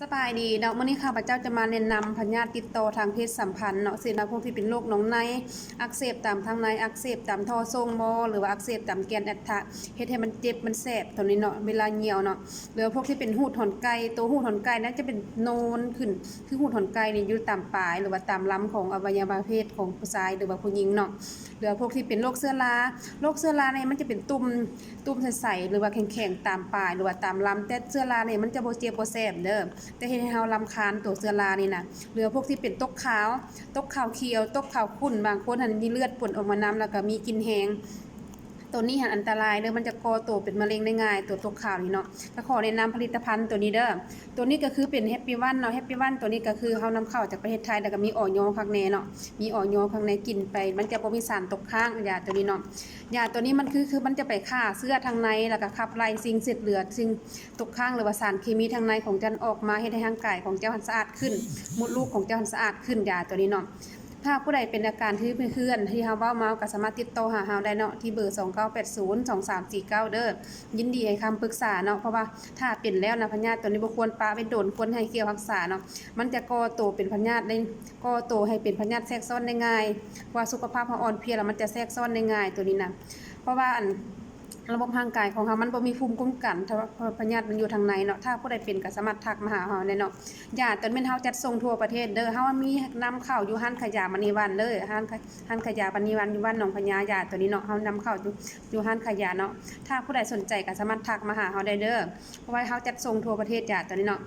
สบายดีเนาะมื้อนี้ข้าพเจ้าจะมาแนะนำพยาธิติดต่อทางเพศสัมพันธ์เนาะซึ่งพวกที่เป็นโรคหนองในอักเสบตามทางในอักเสบตามท่อส่งบ่หรือว่าอักเสบตามแกนอัฐะเฮ็ดให้มันเจ็บมันแสบตรงนี้เนาะเวลาเหี่ยวเนาะหรือพวกที่เป็นหูดหอนไก่ตัวหูดหอนไก่นั้นจะเป็นโนนขึ้นคือหูดหอนไก่นี่อยู่ตามปลายหรือว่าตามลำของอวัยวะเพศของผู้ชายหรือว่าผู้หญิงเนาะหรือพวกที่เป็นโรคเชื้อราเนี่ยมันจะเป็นตุ่มใสๆหรือว่าแข็งๆตามปลายหรือว่าตามลำแต่เชื้อราเนี่ยมันจะบ่เจ็บบ่แสบเด้อ แต่เฮ็ดให้เฮารำคาญตัวเชื้อรานี่น่ะเหลือพวกที่เป็นตกขาวเขียวตกขาวขุ่นบางคนหันมีเลือดป่นออกมานำแล้วก็มีกลิ่นแห้งตัวนี้หันอันตรายเด้อมันจะก่อตัวเป็นมะเร็งได้ง่ายตัวตกขาวนี่เนาะก็ขอแนะนำผลิตภัณฑ์ตัวนี้เด้อตัวนี้ก็คือเป็น Happy One เนาะ Happy One ตัวนี้ก็คือเฮานำเข้าจากประเทศไทยแล้วก็มีออยข้างในเนาะมีออยข้างในกินไปมันจะบ่มีสารตกค้างยาตัวนี้เนาะยาตัวนี้มันคือมันจะไปฆ่าเชื้อทางในแล้วก็ขับไล่สิ่งเศษเหลือสิ่งตกค้างหรือว่าสารเคมีทางในของเจ้าออกมาเฮ็ดให้ร่างกายของเจ้าสะอาดขึ้นมดลูกของเจ้าสะอาดขึ้นยาตัวนี้เนาะ ถ้าผู้ใดเป็นอาการที่เคลื่อนที่เฮาเว้ามาก็สามารถติดต่อหาเฮาได้เนาะที่เบอร์29802349เด้อยินดีให้คำปรึกษาเนาะเพราะว่าถ้าเป็นแล้วนะพยาธิตัวนี้บ่ควรปะไว้โดนควรให้เกี่ยวรักษาเนาะมันจะก่อตัวเป็นพยาธิได้ก่อตัวให้เป็นพยาธิแทรกซ้อนได้ง่ายว่าสุขภาพเฮาอ่อนเพลียแล้วมันจะแทรกซ้อนได้ง่ายตัวนี้นะเพราะว่าระบบร่างกายของเฮามันบ่มีภูมิคุ้มกันถ้าพยาธิมันอยู่ทางในเนาะถ้าผู้ใดเป็นก็สามารถทักมาหาเฮาได้เนาะยาตัวนี้เฮาจัดส่งทั่วประเทศเด้อเฮามีนำเข้าอยู่ห้านขายยามณีวันเด้อห้านขายยามณีวันอยู่บ้านหนองพญายาตัวนี้เนาะเฮานำเข้าอยู่ห้านขายยาเนาะถ้าผู้ใดสนใจก็สามารถทักมาหาเฮาได้เด้อเพราะว่าเฮาจัดส่งทั่วประเทศยาตัวนี้เนาะ